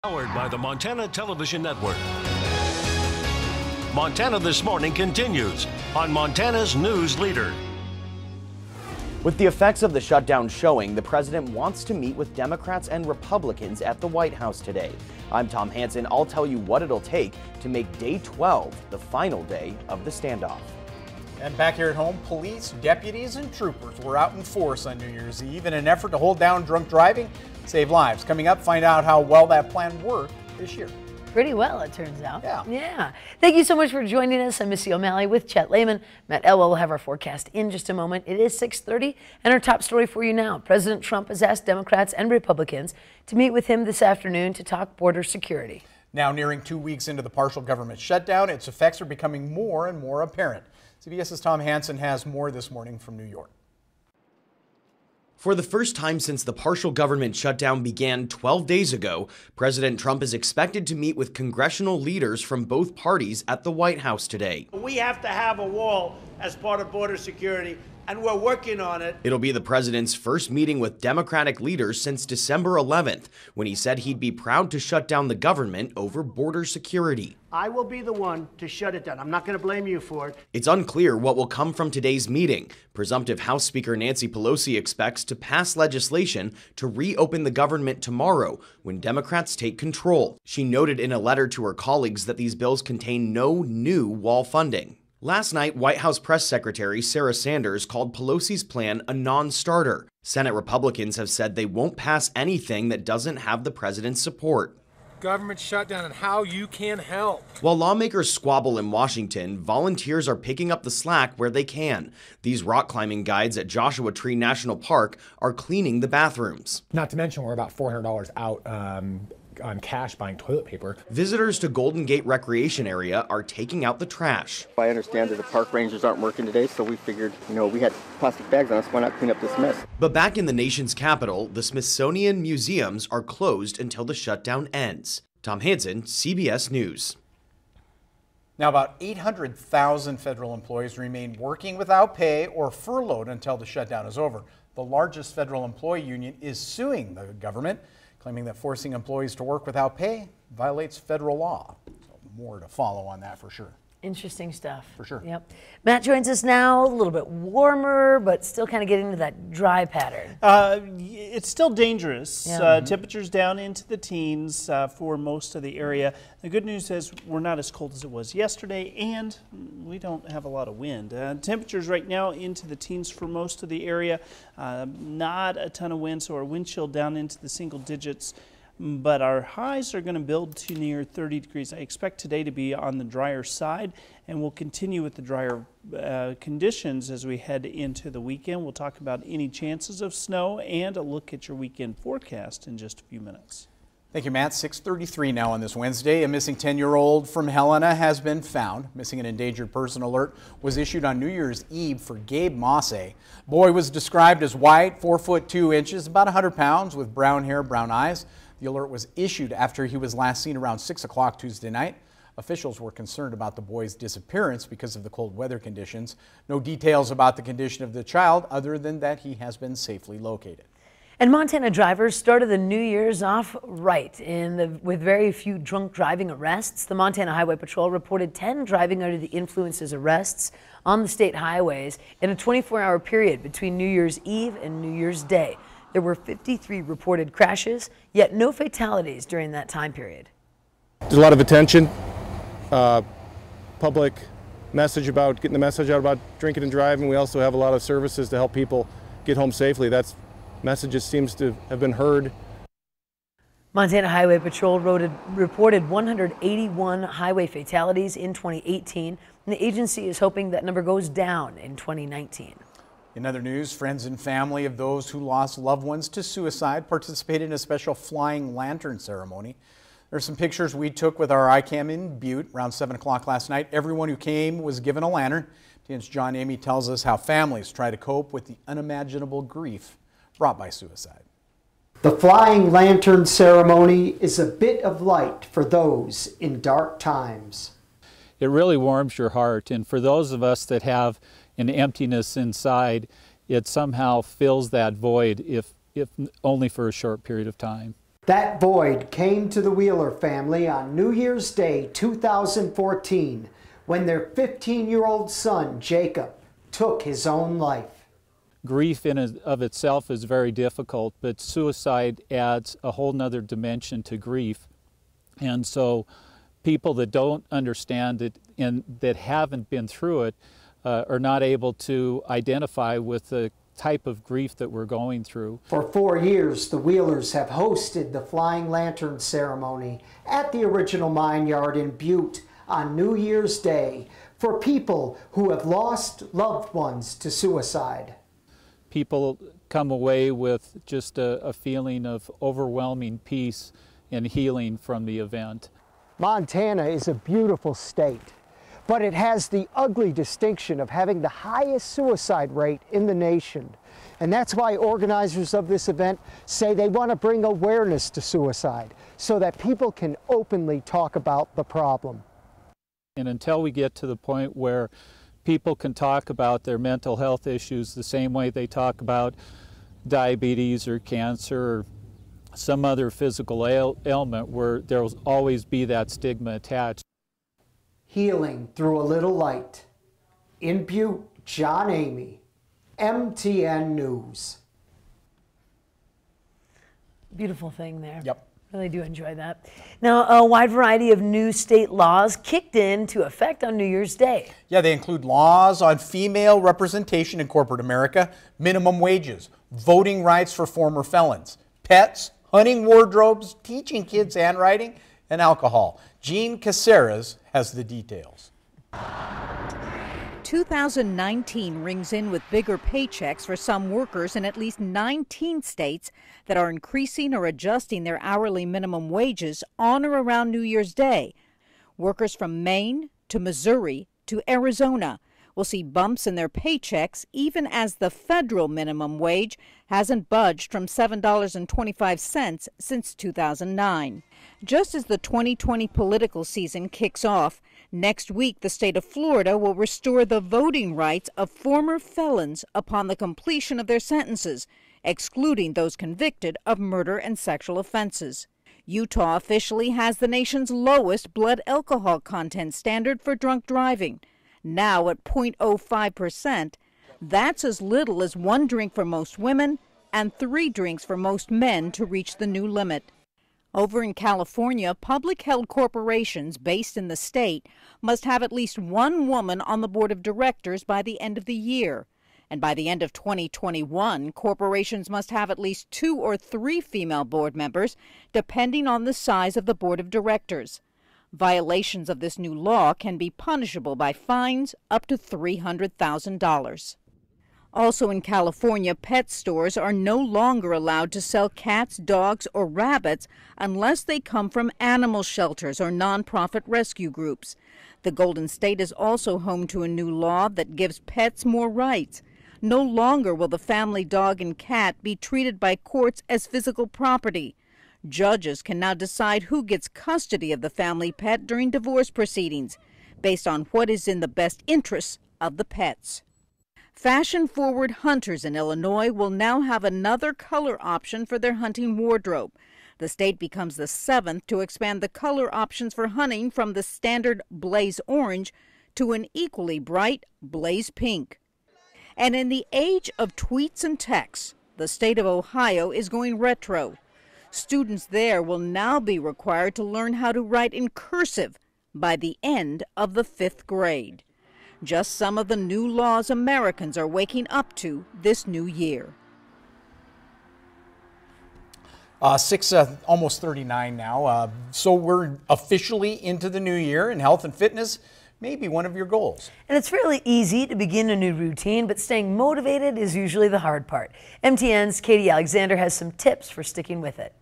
Powered by the Montana Television Network. Montana This Morning continues on Montana's News Leader. With the effects of the shutdown showing, the president wants to meet with Democrats and Republicans at the White House today. I'm Tom Hansen. I'll tell you what it'll take to make Day 12 the final day of the standoff. And back here at home, police, deputies, and troopers were out in force on New Year's Eve in an effort to hold down drunk driving, save lives. Coming up, find out how well that plan worked this year. Pretty well, it turns out. Yeah. Thank you so much for joining us. I'm Missy O'Malley with Chet Lehman. Matt Elwell will have our forecast in just a moment. It is 6:30, and our top story for you now. President Trump has asked Democrats and Republicans to meet with him this afternoon to talk border security. Now nearing 2 weeks into the partial government shutdown, its effects are becoming more and more apparent. CBS's Tom Hansen has more this morning from New York. For the first time since the partial government shutdown began 12 days ago, President Trump is expected to meet with congressional leaders from both parties at the White House today. We have to have a wall as part of border security, and we're working on it. It'll be the president's first meeting with Democratic leaders since December 11th, when he said he'd be proud to shut down the government over border security. I will be the one to shut it down. I'm not going to blame you for it. It's unclear what will come from today's meeting. Presumptive House Speaker Nancy Pelosi expects to pass legislation to reopen the government tomorrow when Democrats take control. She noted in a letter to her colleagues that these bills contain no new wall funding. Last night, White House Press Secretary Sarah Sanders called Pelosi's plan a non-starter. Senate Republicans have said they won't pass anything that doesn't have the president's support. Government shutdown and how you can help. While lawmakers squabble in Washington, volunteers are picking up the slack where they can. These rock climbing guides at Joshua Tree National Park are cleaning the bathrooms. Not to mention we're about $400 out on cash buying toilet paper. Visitors to Golden Gate Recreation Area are taking out the trash. I understand that the park rangers aren't working today, so we figured, we had plastic bags on us, why not clean up this mess? But back in the nation's capital, the Smithsonian museums are closed until the shutdown ends. Tom Hansen, CBS News. Now, about 800,000 federal employees remain working without pay or furloughed until the shutdown is over. The largest federal employee union is suing the government, claiming that forcing employees to work without pay violates federal law. So more to follow on that for sure. Interesting stuff. For sure. Yep. Matt joins us now, a little bit warmer, but still kind of getting into that dry pattern. It's still dangerous. Yeah. Temperatures down into the teens for most of the area. The good news is we're not as cold as it was yesterday, and we don't have a lot of wind. Temperatures right now into the teens for most of the area. Not a ton of wind, so our wind chill down into the single digits. But our highs are going to build to near 30 degrees. I expect today to be on the drier side, and we'll continue with the drier conditions as we head into the weekend. We'll talk about any chances of snow and a look at your weekend forecast in just a few minutes. Thank you, Matt. 6:33 now on this Wednesday. A missing 10-year-old from Helena has been found. Missing and endangered person alert was issued on New Year's Eve for Gabe Mosse. Boy was described as white, 4 foot 2 inches, about 100 pounds, with brown hair, brown eyes. The alert was issued after he was last seen around 6 o'clock Tuesday night. Officials were concerned about the boy's disappearance because of the cold weather conditions. No details about the condition of the child other than that he has been safely located. And Montana drivers started the New Year's off right with very few drunk driving arrests. The Montana Highway Patrol reported 10 driving under the influences arrests on the state highways in a 24-hour period between New Year's Eve and New Year's Day. There were 53 reported crashes, yet no fatalities during that time period. There's a lot of attention, public message about getting the message out about drinking and driving. We also have a lot of services to help people get home safely. That message seems to have been heard. Montana Highway Patrol reported 181 highway fatalities in 2018, and the agency is hoping that number goes down in 2019. In other news, friends and family of those who lost loved ones to suicide participated in a special flying lantern ceremony. There's some pictures we took with our iCam in Butte around 7 o'clock last night. Everyone who came was given a lantern. TN's John Amy tells us how families try to cope with the unimaginable grief brought by suicide. The flying lantern ceremony is a bit of light for those in dark times. It really warms your heart, and for those of us that have an emptiness inside, it somehow fills that void, if only for a short period of time. That void came to the Wheeler family on New Year's Day 2014 when their 15-year-old son, Jacob, took his own life. Grief in and of itself is very difficult, but suicide adds a whole nother dimension to grief. And so people that don't understand it and that haven't been through it are not able to identify with the type of grief that we're going through. For 4 years, the Wheelers have hosted the Flying Lantern ceremony at the original mine yard in Butte on New Year's Day for people who have lost loved ones to suicide. People come away with just a feeling of overwhelming peace and healing from the event. Montana is a beautiful state, but it has the ugly distinction of having the highest suicide rate in the nation. And that's why organizers of this event say they want to bring awareness to suicide so that people can openly talk about the problem. And until we get to the point where people can talk about their mental health issues the same way they talk about diabetes or cancer or some other physical ailment, where there will always be that stigma attached. Healing through a little light. In Butte, John Amy, MTN News. Beautiful thing there. Yep. Really do enjoy that. Now, a wide variety of new state laws kicked into effect on New Year's Day. Yeah, they include laws on female representation in corporate America, minimum wages, voting rights for former felons, pets, hunting wardrobes, teaching kids handwriting, and alcohol. Jean Caceres has the details. 2019 rings in with bigger paychecks for some workers in at least 19 states that are increasing or adjusting their hourly minimum wages on or around New Year's Day. Workers from Maine to Missouri to Arizona will see bumps in their paychecks even as the federal minimum wage hasn't budged from $7.25 since 2009. Just as the 2020 political season kicks off, next week the state of Florida will restore the voting rights of former felons upon the completion of their sentences, excluding those convicted of murder and sexual offenses. Utah officially has the nation's lowest blood alcohol content standard for drunk driving, now at 0.05%. That's as little as 1 drink for most women and 3 drinks for most men to reach the new limit. Over in California, public-held corporations based in the state must have at least 1 woman on the board of directors by the end of the year. And by the end of 2021, corporations must have at least 2 or 3 female board members, depending on the size of the board of directors. Violations of this new law can be punishable by fines up to $300,000. Also in California, pet stores are no longer allowed to sell cats, dogs, or rabbits unless they come from animal shelters or nonprofit rescue groups. The Golden State is also home to a new law that gives pets more rights. No longer will the family dog and cat be treated by courts as physical property. Judges can now decide who gets custody of the family pet during divorce proceedings, based on what is in the best interests of the pets. Fashion-forward hunters in Illinois will now have another color option for their hunting wardrobe. The state becomes the 7th to expand the color options for hunting from the standard blaze orange to an equally bright blaze pink. And in the age of tweets and texts, the state of Ohio is going retro. Students there will now be required to learn how to write in cursive by the end of the 5th grade. Just some of the new laws Americans are waking up to this new year. Almost 39 now. So we're officially into the new year, and health and fitness may be one of your goals. And it's fairly easy to begin a new routine, but staying motivated is usually the hard part. MTN's Katie Alexander has some tips for sticking with it.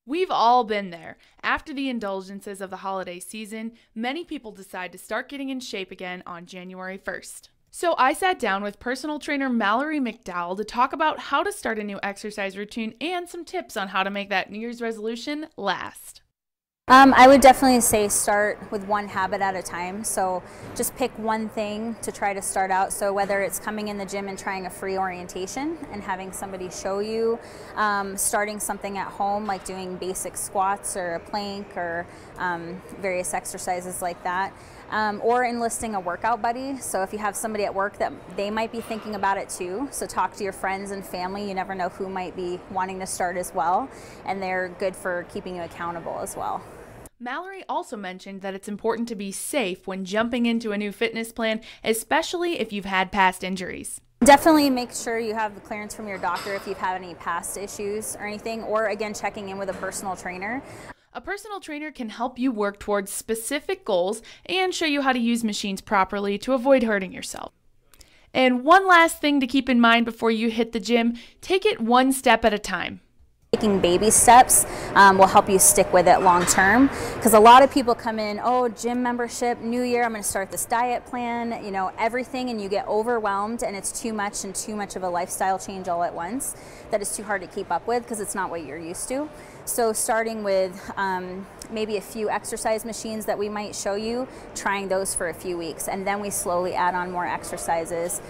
We've all been there. After the indulgences of the holiday season, many people decide to start getting in shape again on January 1st. So I sat down with personal trainer Mallory McDowell to talk about how to start a new exercise routine and some tips on how to make that New Year's resolution last. I would definitely say start with one habit at a time. So just pick one thing to try to start out. So whether it's coming in the gym and trying a free orientation and having somebody show you, starting something at home like doing basic squats or a plank or various exercises like that. Or enlisting a workout buddy. So if you have somebody at work that they might be thinking about it too, so talk to your friends and family. You never know who might be wanting to start as well, and they're good for keeping you accountable as well. Mallory also mentioned that it's important to be safe when jumping into a new fitness plan, especially if you've had past injuries. Definitely make sure you have the clearance from your doctor if you've had any past issues or anything, or again checking in with a personal trainer. A personal trainer can help you work towards specific goals and show you how to use machines properly to avoid hurting yourself. And one last thing to keep in mind before you hit the gym, take it one step at a time. Taking baby steps will help you stick with it long term, because a lot of people come in, oh, gym membership, new year, I'm going to start this diet plan, you know, everything, and you get overwhelmed and it's too much and too much of a lifestyle change all at once that is too hard to keep up with because it's not what you're used to. So starting with maybe a few exercise machines that we might show you, trying those for a few weeks, and then we slowly add on more exercises.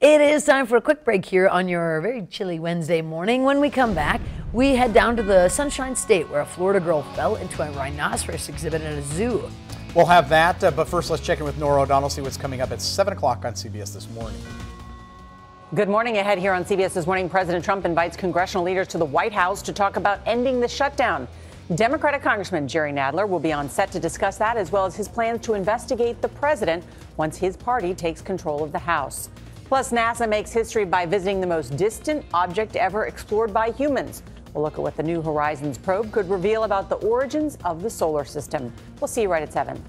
It is time for a quick break here on your very chilly Wednesday morning. When we come back, we head down to the Sunshine State where a Florida girl fell into a rhinoceros exhibit at a zoo. We'll have that, but first let's check in with Nora O'Donnell, see what's coming up at 7 o'clock on CBS This Morning. Good morning. Ahead here on CBS This Morning, President Trump invites congressional leaders to the White House to talk about ending the shutdown. Democratic Congressman Jerry Nadler will be on set to discuss that, as well as his plans to investigate the president once his party takes control of the House. Plus, NASA makes history by visiting the most distant object ever explored by humans. We'll look at what the New Horizons probe could reveal about the origins of the solar system. We'll see you right at 7.